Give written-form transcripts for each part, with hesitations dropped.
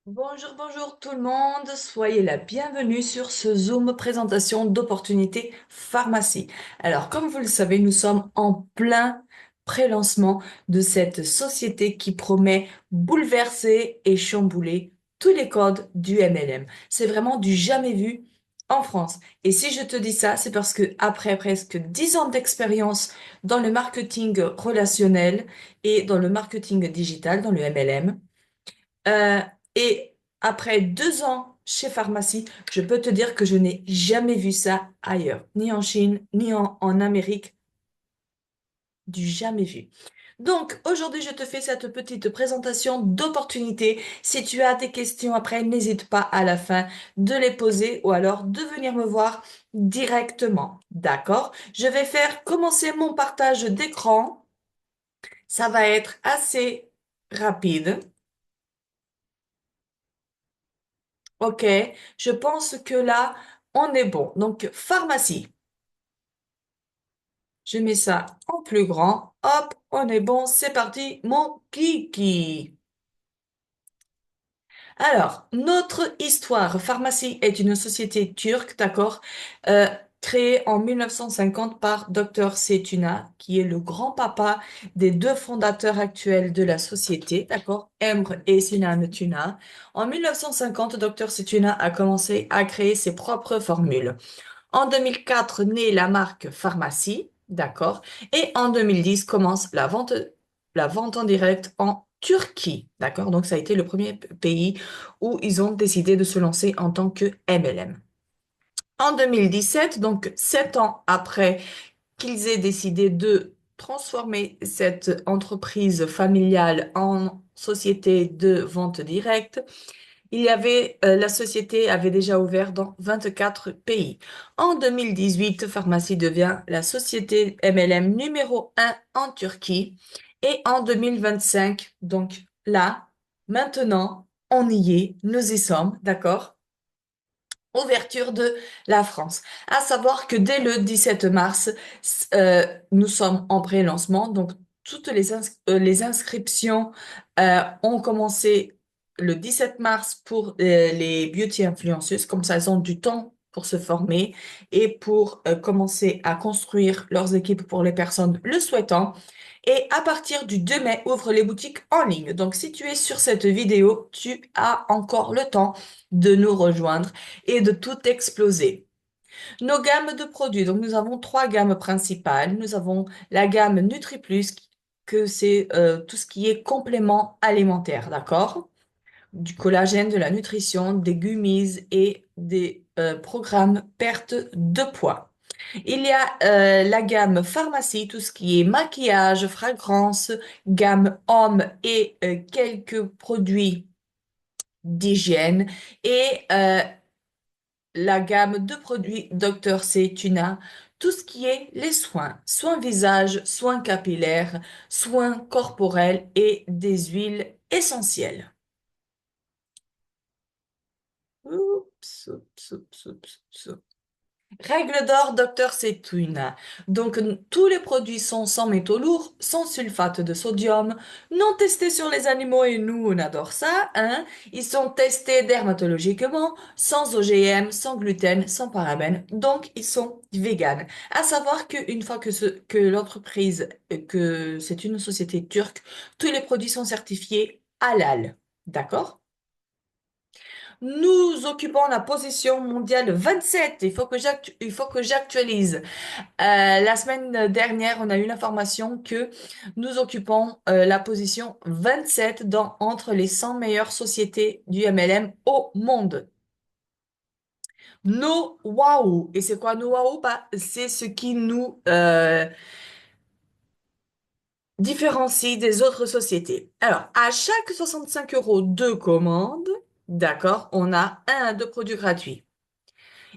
Bonjour, bonjour tout le monde, soyez la bienvenue sur ce Zoom présentation d'opportunités pharmacie. Alors, comme vous le savez, nous sommes en plein pré-lancement de cette société qui promet bouleverser et chambouler tous les codes du MLM. C'est vraiment du jamais vu en France. Et si je te dis ça, c'est parce que après presque 10 ans d'expérience dans le marketing relationnel et dans le marketing digital, dans le MLM, euh, et après 2 ans chez Pharmacie, je peux te dire que je n'ai jamais vu ça ailleurs, ni en Chine, ni en Amérique, du jamais vu. Donc, aujourd'hui, je te fais cette petite présentation d'opportunités. Si tu as des questions après, n'hésite pas à la fin de les poser ou alors de venir me voir directement. D'accord? Je vais faire commencer mon partage d'écran. Ça va être assez rapide. Ok, je pense que là, on est bon. Donc, pharmacie, je mets ça en plus grand. Hop, on est bon, c'est parti, mon kiki. Alors, notre histoire, Pharmacie est une société turque, d'accord, euh, créée en 1950 par Dr Setuna, qui est le grand-papa des deux fondateurs actuels de la société, d'accord, Emre et Sinan Tuna. En 1950, Dr Setuna a commencé à créer ses propres formules. En 2004, naît la marque Pharmacie, d'accord, et en 2010 commence la vente en direct en Turquie, d'accord. Donc ça a été le premier pays où ils ont décidé de se lancer en tant que MLM. En 2017, donc 7 ans après qu'ils aient décidé de transformer cette entreprise familiale en société de vente directe, la société avait déjà ouvert dans 24 pays. En 2018, Pharmacie devient la société MLM numéro 1 en Turquie. Et en 2025, donc là, maintenant, on y est, nous y sommes, d'accord? Ouverture de la France. À savoir que dès le 17 mars, nous sommes en pré-lancement, donc toutes les inscriptions ont commencé le 17 mars pour les beauty influenceuses, comme ça elles ont du temps pour se former et pour commencer à construire leurs équipes pour les personnes le souhaitant. Et à partir du 2 mai, ouvre les boutiques en ligne. Donc si tu es sur cette vidéo, tu as encore le temps de nous rejoindre et de tout exploser. Nos gammes de produits, donc nous avons trois gammes principales. Nous avons la gamme NutriPlus, que c'est tout ce qui est complément alimentaire, d'accord? Du collagène, de la nutrition, des gummies et des programmes perte de poids. Il y a la gamme pharmacie, tout ce qui est maquillage, fragrance, gamme homme et quelques produits d'hygiène. Et la gamme de produits Dr. C Tuna, tout ce qui est les soins, soins visage, soins capillaires, soins corporels et des huiles essentielles. Oups, oups, oups, oups, oups. Règle d'or, Dr. Cetuna. Donc, tous les produits sont sans métaux lourds, sans sulfate de sodium, non testés sur les animaux et nous, on adore ça, hein. Ils sont testés dermatologiquement, sans OGM, sans gluten, sans parabènes. Donc, ils sont véganes. À savoir qu'une fois que l'entreprise, que c'est une société turque, tous les produits sont certifiés halal. D'accord? Nous occupons la position mondiale 27. Il faut que j'actualise. La semaine dernière, on a eu l'information que nous occupons la position 27 entre les 100 meilleures sociétés du MLM au monde. No wow. Et c'est quoi no wow? Bah, c'est ce qui nous différencie des autres sociétés. Alors, à chaque 65 euros de commande, d'accord, on a un à deux produits gratuits.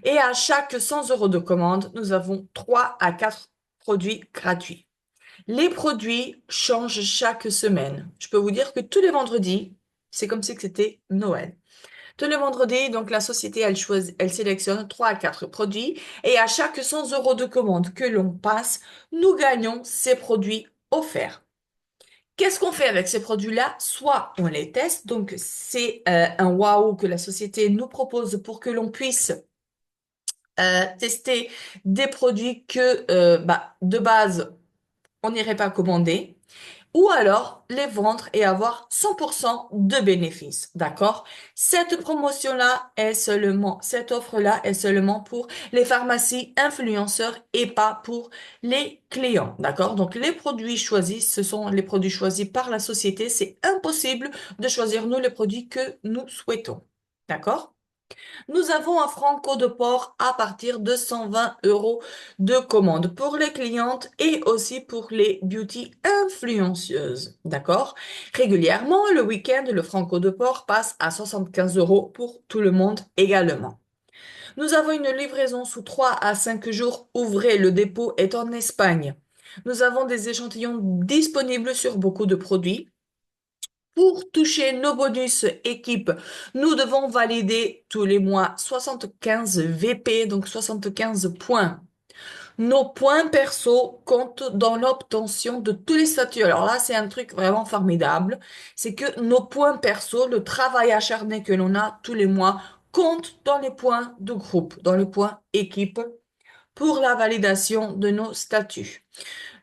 Et à chaque 100 euros de commande, nous avons 3 à 4 produits gratuits. Les produits changent chaque semaine. Je peux vous dire que tous les vendredis, c'est comme si c'était Noël. Tous les vendredis, donc la société, elle sélectionne 3 à 4 produits et à chaque 100 euros de commande que l'on passe, nous gagnons ces produits offerts. Qu'est-ce qu'on fait avec ces produits-là? Soit on les teste, donc c'est un wow que la société nous propose pour que l'on puisse tester des produits que de base on n'irait pas commander, ou alors les vendre et avoir 100% de bénéfices, d'accord? Cette offre-là est seulement pour les pharmacies influenceurs et pas pour les clients, d'accord? Donc les produits choisis, ce sont les produits choisis par la société. C'est impossible de choisir nous les produits que nous souhaitons, d'accord? Nous avons un franco de port à partir de 120 euros de commande pour les clientes et aussi pour les beauty influenceuses. D'accord? Régulièrement, le week-end, le franco de port passe à 75 euros pour tout le monde également. Nous avons une livraison sous 3 à 5 jours ouvrés. Le dépôt est en Espagne. Nous avons des échantillons disponibles sur beaucoup de produits. Pour toucher nos bonus équipe, nous devons valider tous les mois 75 VP, donc 75 points. Nos points perso comptent dans l'obtention de tous les statuts. Alors là, c'est un truc vraiment formidable. C'est que nos points perso, le travail acharné que l'on a tous les mois, compte dans les points de groupe, dans le point équipe pour la validation de nos statuts.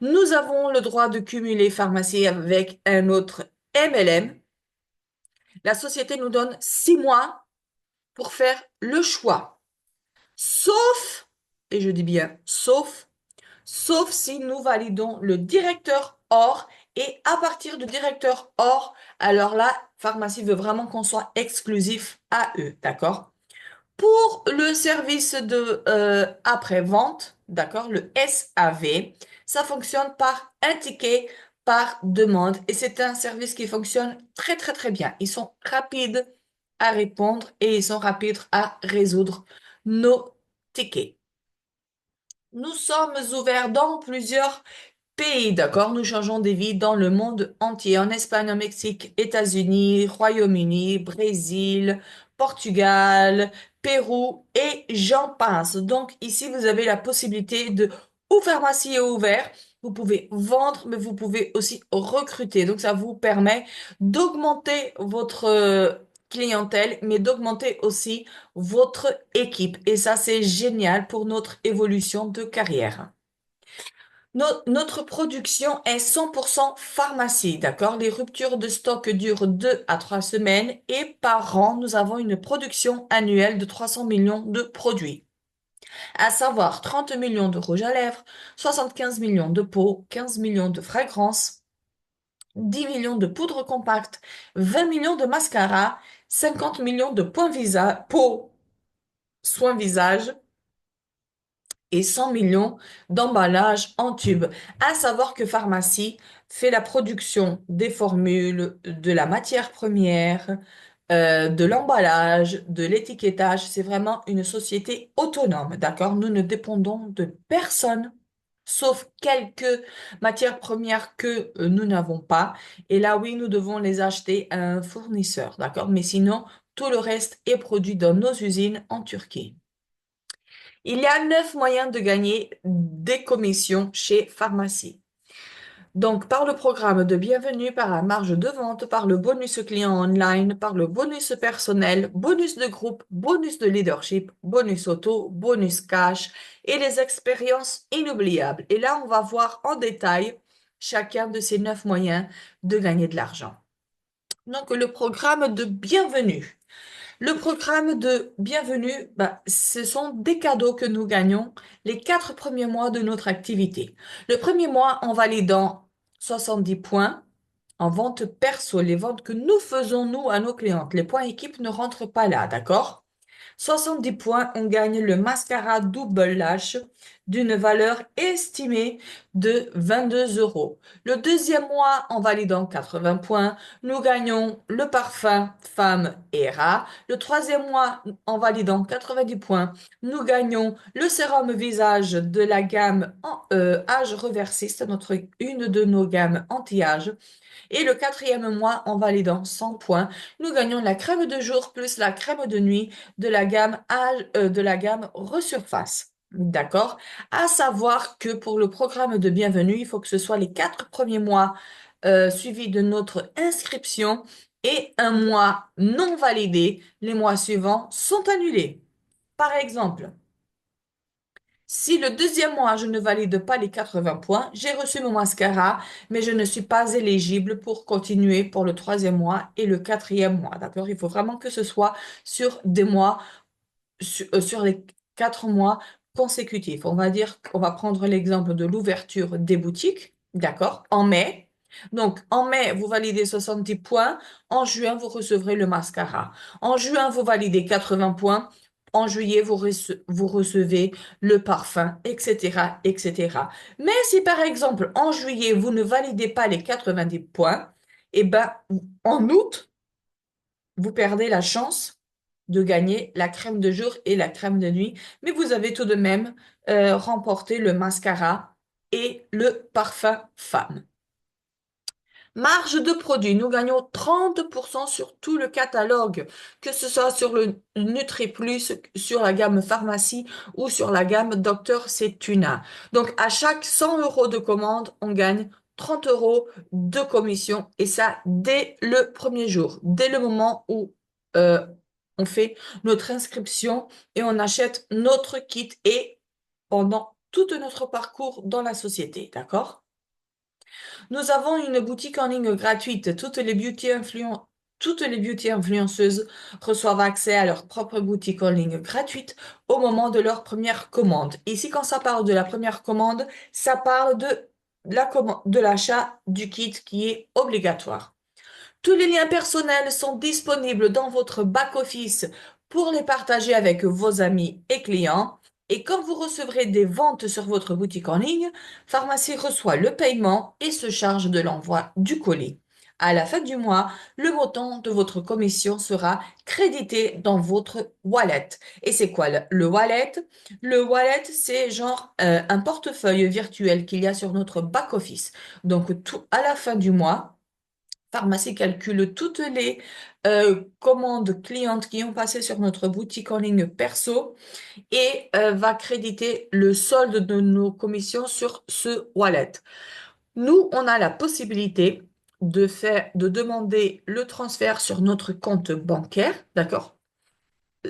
Nous avons le droit de cumuler pharmacie avec un autre MLM. La société nous donne 6 mois pour faire le choix. Sauf, et je dis bien sauf si nous validons le directeur or et à partir du directeur or, alors la pharmacie veut vraiment qu'on soit exclusif à eux, d'accord? Pour le service de après-vente, d'accord, le SAV, ça fonctionne par un ticket par demande et c'est un service qui fonctionne très très très bien. Ils sont rapides à répondre et ils sont rapides à résoudre nos tickets. Nous sommes ouverts dans plusieurs pays, d'accord? Nous changeons des vies dans le monde entier, en Espagne, au Mexique, États-Unis, Royaume-Uni, Brésil, Portugal, Pérou et j'en passe. Donc ici, vous avez la possibilité de, ou pharmacie est ouvert, vous pouvez vendre, mais vous pouvez aussi recruter. Donc ça vous permet d'augmenter votre clientèle, mais d'augmenter aussi votre équipe. Et ça, c'est génial pour notre évolution de carrière. Notre production est 100% pharmacie, d'accord? Les ruptures de stock durent 2 à 3 semaines et par an, nous avons une production annuelle de 300 millions de produits, à savoir 30 millions de rouge à lèvres, 75 millions de peau, 15 millions de fragrances, 10 millions de poudre compacte, 20 millions de mascara, 50 millions de points visage, peau, soins visage, et 100 millions d'emballages en tube. À savoir que Pharmacie fait la production des formules, de la matière première, de l'emballage, de l'étiquetage. C'est vraiment une société autonome, d'accord? Nous ne dépendons de personne, sauf quelques matières premières que nous n'avons pas. Et là, oui, nous devons les acheter à un fournisseur, d'accord? Mais sinon, tout le reste est produit dans nos usines en Turquie. Il y a 9 moyens de gagner des commissions chez Pharmacie. Donc, par le programme de bienvenue, par la marge de vente, par le bonus client online, par le bonus personnel, bonus de groupe, bonus de leadership, bonus auto, bonus cash et les expériences inoubliables. Et là, on va voir en détail chacun de ces 9 moyens de gagner de l'argent. Donc, le programme de bienvenue. Le programme de bienvenue, ce sont des cadeaux que nous gagnons les 4 premiers mois de notre activité. Le premier mois en validant 70 points en vente perso, les ventes que nous faisons nous à nos clientes. Les points équipe ne rentrent pas là, d'accord? 70 points, on gagne le mascara double lash d'une valeur estimée de 22 euros. Le deuxième mois, en validant 80 points, nous gagnons le parfum Femme Era. Le troisième mois, en validant 90 points, nous gagnons le sérum visage de la gamme âge reversiste, une de nos gammes anti-âge. Et le quatrième mois, en validant 100 points, nous gagnons la crème de jour plus la crème de nuit de la gamme Resurface. D'accord? À savoir que pour le programme de bienvenue, il faut que ce soit les 4 premiers mois suivi de notre inscription et un mois non validé, les mois suivants sont annulés. Par exemple, si le deuxième mois, je ne valide pas les 80 points, j'ai reçu mon mascara, mais je ne suis pas éligible pour continuer pour le troisième mois et le quatrième mois. D'accord? Il faut vraiment que ce soit sur des mois sur les 4 mois consécutifs. On va dire qu'on va prendre l'exemple de l'ouverture des boutiques, d'accord, en mai. Donc, en mai, vous validez 70 points. En juin, vous recevrez le mascara. En juin, vous validez 80 points. En juillet, vous recevez le parfum, etc., etc. Mais si, par exemple, en juillet, vous ne validez pas les 90 points, eh ben, en août, vous perdez la chance de gagner la crème de jour et la crème de nuit, mais vous avez tout de même remporté le mascara et le parfum femme. Marge de produit, nous gagnons 30% sur tout le catalogue, que ce soit sur le NutriPlus, sur la gamme pharmacie ou sur la gamme Dr Cetuna. Donc, à chaque 100 euros de commande, on gagne 30 euros de commission et ça dès le premier jour, dès le moment où on fait notre inscription et on achète notre kit et pendant tout notre parcours dans la société, d'accord? Nous avons une boutique en ligne gratuite. Toutes les beauty influenceuses reçoivent accès à leur propre boutique en ligne gratuite au moment de leur première commande. Ici, quand ça parle de la première commande, ça parle de l'achat du kit qui est obligatoire. Tous les liens personnels sont disponibles dans votre back-office pour les partager avec vos amis et clients. Et quand vous recevrez des ventes sur votre boutique en ligne, Pharmacie reçoit le paiement et se charge de l'envoi du colis. À la fin du mois, le montant de votre commission sera crédité dans votre wallet. Et c'est quoi le wallet? Le wallet, c'est genre un portefeuille virtuel qu'il y a sur notre back-office. Donc, à la fin du mois, Pharmacie calcule toutes les commandes clientes qui ont passé sur notre boutique en ligne perso et va créditer le solde de nos commissions sur ce wallet. Nous, on a la possibilité de demander le transfert sur notre compte bancaire, d'accord?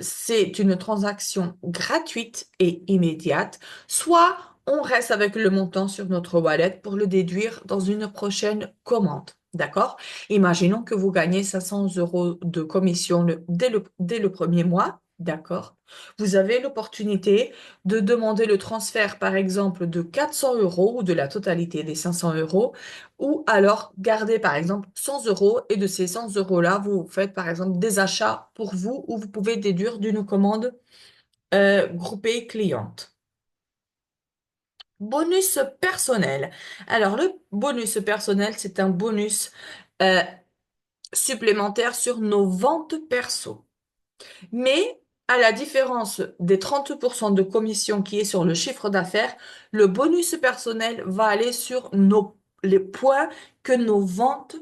C'est une transaction gratuite et immédiate, soit on reste avec le montant sur notre wallet pour le déduire dans une prochaine commande. D'accord? Imaginons que vous gagnez 500 euros de commission dès le premier mois. D'accord? Vous avez l'opportunité de demander le transfert, par exemple, de 400 euros ou de la totalité des 500 euros, ou alors garder, par exemple, 100 euros et de ces 100 euros-là, vous faites, par exemple, des achats pour vous ou vous pouvez déduire d'une commande groupée cliente. Bonus personnel. Alors, le bonus personnel, c'est un bonus euh, supplémentaire sur nos ventes perso. Mais à la différence des 30% de commission qui est sur le chiffre d'affaires, le bonus personnel va aller sur les points que nos ventes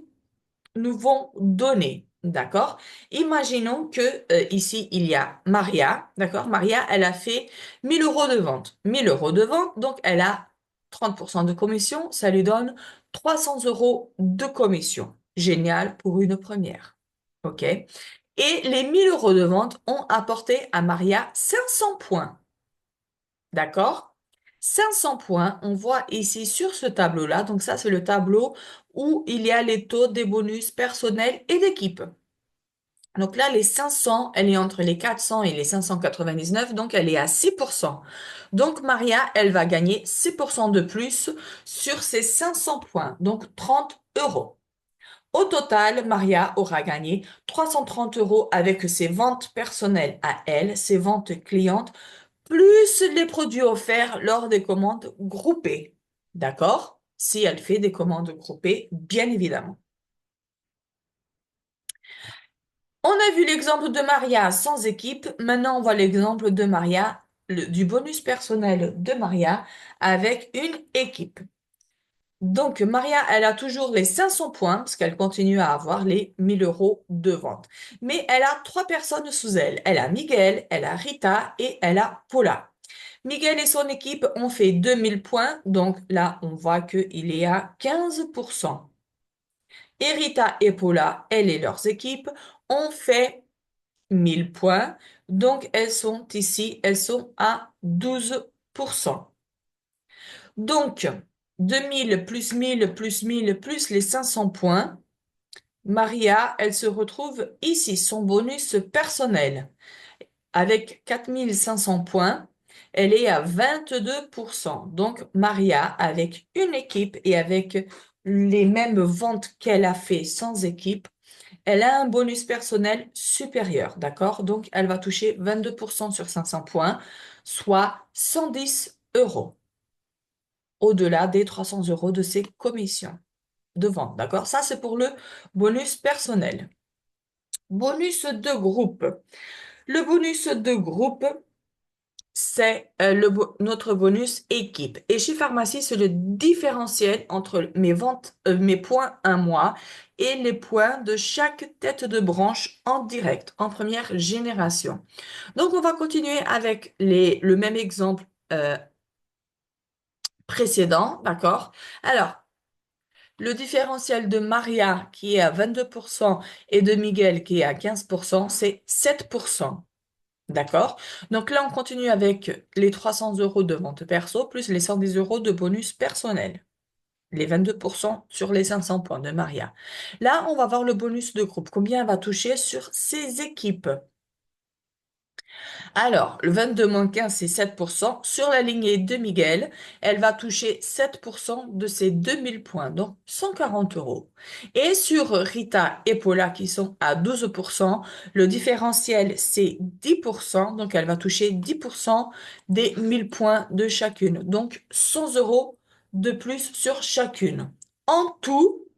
nous vont donner. D'accord? Imaginons que ici, il y a Maria. D'accord? Maria, elle a fait 1000 euros de vente. 1000 euros de vente, donc elle a 30% de commission. Ça lui donne 300 euros de commission. Génial pour une première. OK? Et les 1000 euros de vente ont apporté à Maria 500 points. D'accord? 500 points, on voit ici sur ce tableau-là. Donc ça, c'est le tableau où il y a les taux des bonus personnels et d'équipe. Donc là, les 500, elle est entre les 400 et les 599, donc elle est à 6%. Donc Maria, elle va gagner 6% de plus sur ses 500 points, donc 30 euros. Au total, Maria aura gagné 330 euros avec ses ventes personnelles à elle, ses ventes clientes, plus les produits offerts lors des commandes groupées. D'accord? Si elle fait des commandes groupées, bien évidemment. On a vu l'exemple de Maria sans équipe. Maintenant, on voit l'exemple de Maria, du bonus personnel de Maria avec une équipe. Donc, Maria, elle a toujours les 500 points parce qu'elle continue à avoir les 1000 euros de vente. Mais elle a trois personnes sous elle. Elle a Miguel, elle a Rita et elle a Paula. Miguel et son équipe ont fait 2000 points. Donc là, on voit qu'il est à 15%. Et Rita et Paula, elles et leurs équipes, ont fait 1000 points. Donc, elles sont ici, elles sont à 12%. Donc, 2000 plus 1000 plus 1000 plus les 500 points, Maria, elle se retrouve ici, son bonus personnel. Avec 4500 points, elle est à 22%. Donc, Maria, avec une équipe et avec les mêmes ventes qu'elle a fait sans équipe, elle a un bonus personnel supérieur, d'accord? Donc, elle va toucher 22% sur 500 points, soit 110 euros, au-delà des 300 euros de ses commissions de vente, d'accord? Ça, c'est pour le bonus personnel. Bonus de groupe. Le bonus de groupe, c'est notre bonus équipe. Et chez Pharmacie, c'est le différentiel entre mes ventes, mes points un mois et les points de chaque tête de branche en direct, en première génération. Donc, on va continuer avec le même exemple précédent, d'accord? Alors, le différentiel de Maria qui est à 22% et de Miguel qui est à 15%, c'est 7%. D'accord? Donc là, on continue avec les 300 euros de vente perso plus les 110 euros de bonus personnel. Les 22% sur les 500 points de Maria. Là, on va voir le bonus de groupe. Combien elle va toucher sur ses équipes? Alors, le 22 moins 15, c'est 7%. Sur la lignée de Miguel, elle va toucher 7% de ses 2000 points, donc 140 euros. Et sur Rita et Paula, qui sont à 12%, le différentiel, c'est 10%, donc elle va toucher 10% des 1000 points de chacune, donc 100 euros de plus sur chacune. En tout,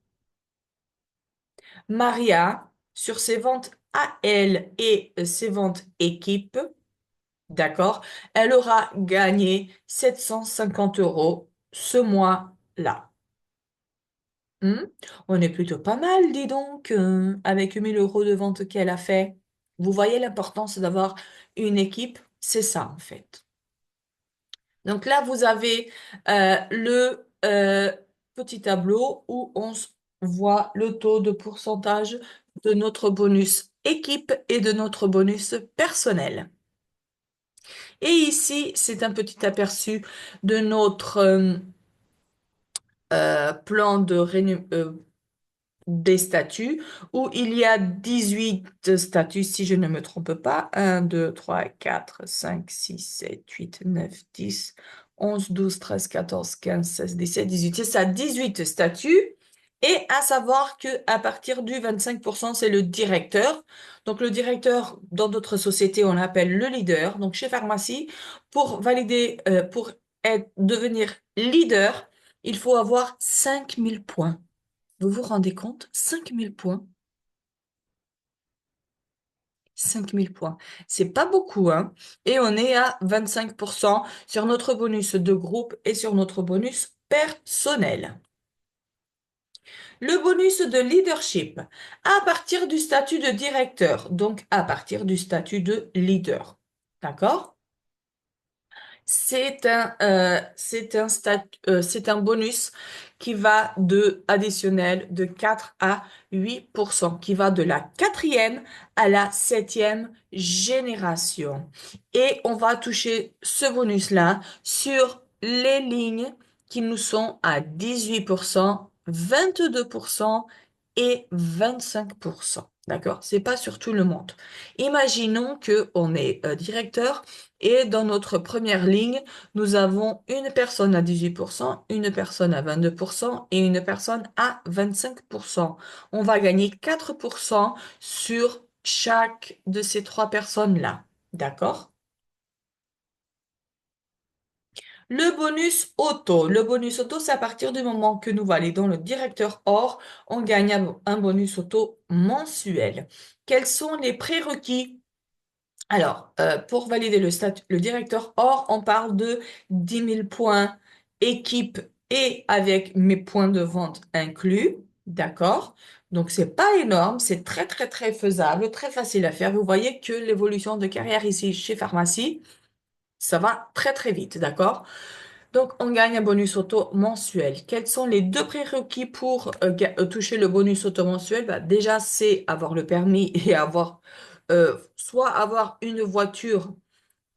Maria, sur ses ventes à elle et ses ventes équipe, d'accord? Elle aura gagné 750 euros ce mois-là. Hmm. On est plutôt pas mal, dis donc, avec 1000 euros de vente qu'elle a fait. Vous voyez l'importance d'avoir une équipe? C'est ça, en fait. Donc là, vous avez le petit tableau où voit le taux de pourcentage de notre bonus équipe et de notre bonus personnel. Et ici, c'est un petit aperçu de notre plan des statuts où il y a 18 statuts, si je ne me trompe pas. 1, 2, 3, 4, 5, 6, 7, 8, 9, 10, 11, 12, 13, 14, 15, 16, 17, 18. C'est ça, 18 statuts. Et à savoir que à partir du 25%, c'est le directeur. Donc le directeur, dans d'autres sociétés, on l'appelle le leader. Donc chez Pharmacie, pour valider, pour devenir leader, il faut avoir 5000 points. Vous vous rendez compte? 5000 points. 5000 points. C'est pas beaucoup, hein? Et on est à 25% sur notre bonus de groupe et sur notre bonus personnel. Le bonus de leadership, à partir du statut de directeur, donc à partir du statut de leader. D'accord? C'est un bonus qui va de additionnel de 4 à 8%, qui va de la quatrième à la septième génération. Et on va toucher ce bonus-là sur les lignes qui nous sont à 18%, 22% et 25%. D'accord? C'est pas sur tout le monde. Imaginons que on est directeur et dans notre première ligne, nous avons une personne à 18%, une personne à 22% et une personne à 25%. On va gagner 4% sur chaque de ces trois personnes-là. D'accord? Le bonus auto. Le bonus auto, c'est à partir du moment que nous validons le directeur or, on gagne un bonus auto mensuel. Quels sont les prérequis? Alors, pour valider le directeur or, on parle de 10 000 points équipe et avec mes points de vente inclus. D'accord? Donc, c'est pas énorme, c'est très, très, très faisable, très facile à faire. Vous voyez que l'évolution de carrière ici chez Pharmacie, ça va très, très vite. D'accord? Donc, on gagne un bonus auto mensuel. Quels sont les deux prérequis pour toucher le bonus auto mensuel? Bah, déjà, c'est avoir le permis et soit avoir une voiture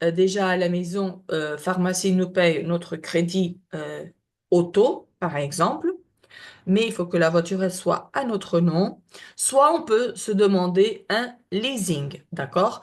déjà à la maison. Pharmacie nous paye notre crédit auto, par exemple, mais il faut que la voiture elle soit à notre nom. Soit on peut se demander un leasing, d'accord?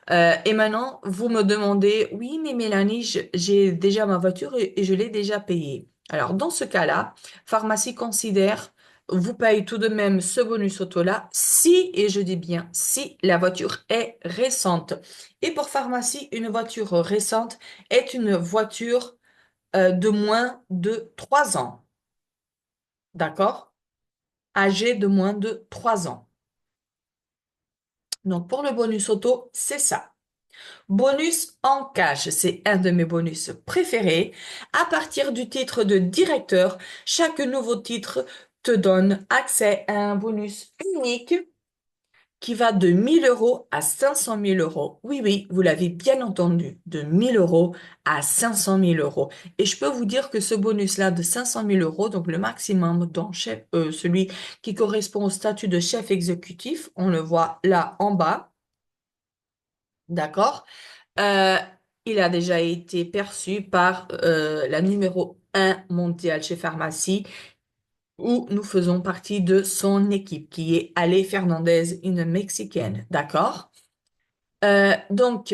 Et maintenant, vous me demandez, oui, mais Mélanie, j'ai déjà ma voiture et je l'ai déjà payée. Alors, dans ce cas-là, pharmacie considère, vous payez tout de même ce bonus auto-là si, et je dis bien si, la voiture est récente. Et pour pharmacie, une voiture récente est une voiture de moins de 3 ans, d'accord? Âgée de moins de 3 ans. Donc, pour le bonus auto, c'est ça. Bonus en cash, c'est un de mes bonus préférés. À partir du titre de directeur, chaque nouveau titre te donne accès à un bonus unique qui va de 1 000 € à 500 000 euros. Oui, oui, vous l'avez bien entendu, de 1 000 € à 500 000 euros. Et je peux vous dire que ce bonus-là de 500 000 euros, donc le maximum dans celui qui correspond au statut de chef exécutif, on le voit là en bas, d'accord? Euh, il a déjà été perçu par la numéro 1 mondiale chez Pharmacie, où nous faisons partie de son équipe, qui est Ale Fernandez, une Mexicaine. D'accord? Donc,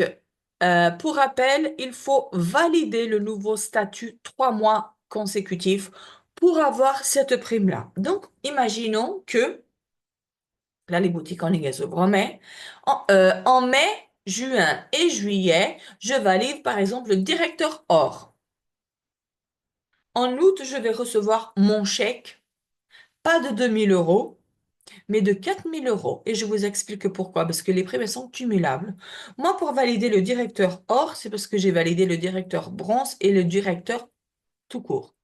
pour rappel, il faut valider le nouveau statut 3 mois consécutifs pour avoir cette prime-là. Donc, imaginons que là, les boutiques en ligne, elles ouvrent en mai. En mai, juin et juillet, je valide par exemple le directeur or. En août, je vais recevoir mon chèque, pas de 2 000 €, mais de 4 000 €. Et je vous explique pourquoi. Parce que les primes, elles sont cumulables. Moi, pour valider le directeur or, c'est parce que j'ai validé le directeur bronze et le directeur tout court.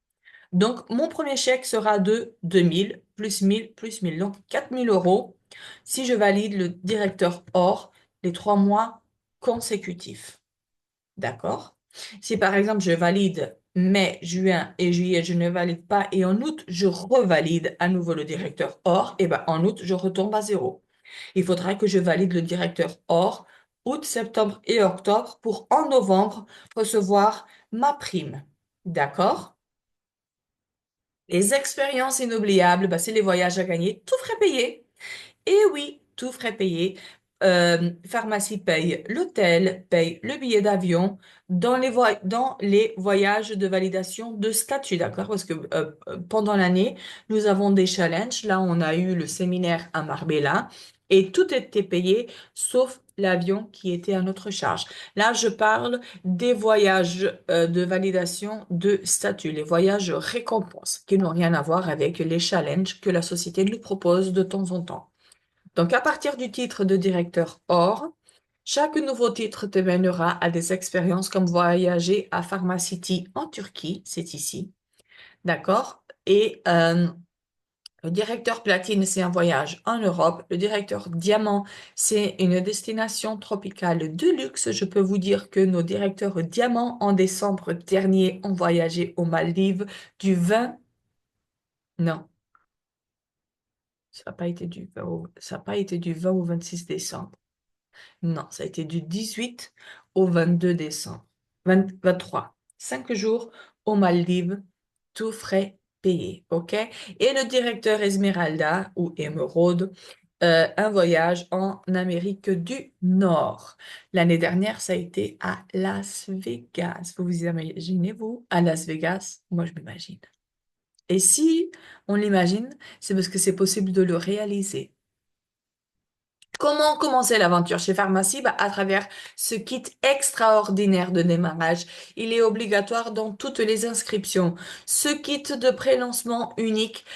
Donc, mon premier chèque sera de 2 000 plus 1 000 plus 1 000. Donc, 4 000 € si je valide le directeur hors les 3 mois consécutifs. D'accord? Si par exemple, je valide mai, juin et juillet, je ne valide pas et en août, je revalide à nouveau le directeur hors, et ben en août, je retombe à zéro. Il faudra que je valide le directeur hors août, septembre et octobre pour en novembre recevoir ma prime. D'accord? Les expériences inoubliables, bah, c'est les voyages à gagner, tout frais payé. Et oui, tout frais payé. Pharmacie paye l'hôtel, paye le billet d'avion dans les voyages de validation de statut, d'accord? Parce que pendant l'année, nous avons des challenges. Là, on a eu le séminaire à Marbella et tout était payé sauf l'avion qui était à notre charge. Là, je parle des voyages de validation de statut, les voyages récompenses qui n'ont rien à voir avec les challenges que la société nous propose de temps en temps. Donc, à partir du titre de directeur or, chaque nouveau titre te mènera à des expériences comme voyager à Pharmacity en Turquie, c'est ici, d'accord? Et le directeur platine, c'est un voyage en Europe. Le directeur diamant, c'est une destination tropicale de luxe. Je peux vous dire que nos directeurs diamants, en décembre dernier, ont voyagé aux Maldives du 20... Non, ça n'a pas été ça n'a pas été du 20 au 26 décembre. Non, ça a été du 18 au 22 décembre. 23. 5 jours aux Maldives, tout frais payés, OK? Et le directeur Esmeralda ou Émeraude, un voyage en Amérique du Nord. L'année dernière, ça a été à Las Vegas. Vous vous imaginez, vous, à Las Vegas? Moi, je m'imagine. Et si on l'imagine, c'est parce que c'est possible de le réaliser. Comment commencer l'aventure chez Pharmacie? Bah, à travers ce kit extraordinaire de démarrage. Il est obligatoire dans toutes les inscriptions. Ce kit de prélancement unique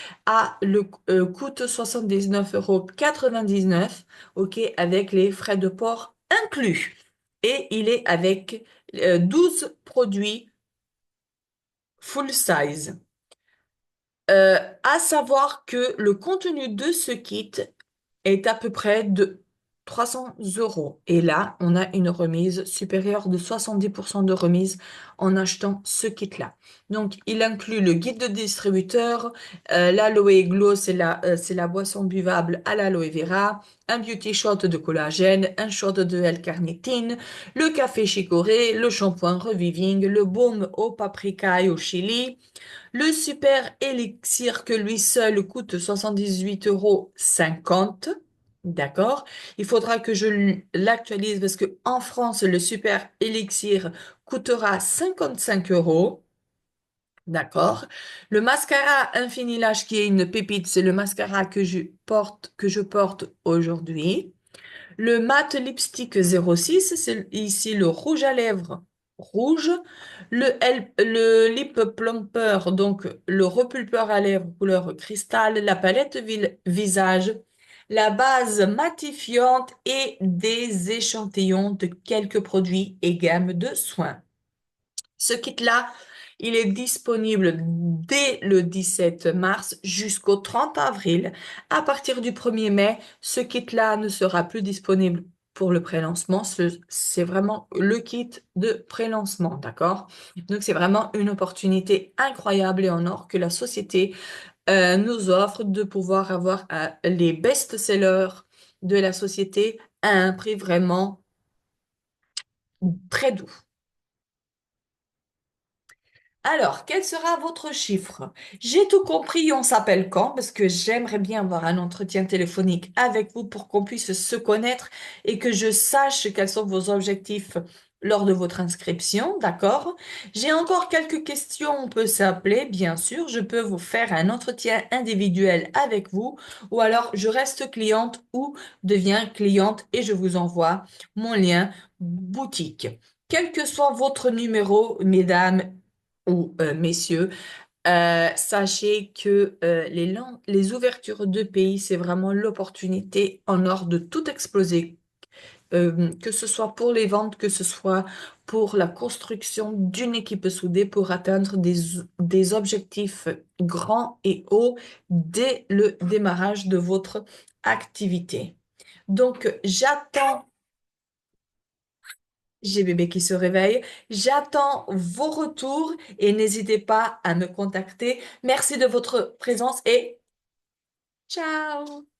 coûte 79,99 €, ok, avec les frais de port inclus. Et il est avec 12 produits full size. À savoir que le contenu de ce kit est à peu près de 300 euros. Et là, on a une remise supérieure de 70% de remise en achetant ce kit-là. Donc, il inclut le guide de distributeur, l'aloe glow, c'est la boisson buvable à l'aloe vera, un beauty shot de collagène, un shot de L-carnitine, le café chicorée, le shampoing reviving, le baume au paprika et au chili, le super élixir que lui seul coûte 78,50 €. D'accord? Il faudra que je l'actualise parce que en France, le super élixir coûtera 55 €. D'accord? Le mascara Infini Lash qui est une pépite, c'est le mascara que je porte aujourd'hui. Le matte lipstick 06, c'est ici le rouge à lèvres rouge. Le lip plumper, donc le repulpeur à lèvres couleur cristal, la palette visage, la base matifiante et des échantillons de quelques produits et gammes de soins. Ce kit-là, il est disponible dès le 17 mars jusqu'au 30 avril. À partir du 1er mai, ce kit-là ne sera plus disponible pour le prélancement. C'est vraiment le kit de prélancement, d'accord? Donc, c'est vraiment une opportunité incroyable et en or que la société nous offre de pouvoir avoir les best-sellers de la société à un prix vraiment très doux. Alors, quel sera votre chiffre? J'ai tout compris, on s'appelle quand? Parce que j'aimerais bien avoir un entretien téléphonique avec vous pour qu'on puisse se connaître et que je sache quels sont vos objectifs lors de votre inscription, d'accord? J'ai encore quelques questions, on peut s'appeler, bien sûr. Je peux vous faire un entretien individuel avec vous ou alors je reste cliente ou deviens cliente et je vous envoie mon lien boutique. Quel que soit votre numéro, mesdames, ou messieurs, sachez que les ouvertures de pays, c'est vraiment l'opportunité en or de tout exploser, que ce soit pour les ventes, que ce soit pour la construction d'une équipe soudée pour atteindre des objectifs grands et hauts dès le démarrage de votre activité. Donc, j'attends. J'ai bébé qui se réveille. J'attends vos retours et n'hésitez pas à me contacter. Merci de votre présence et ciao!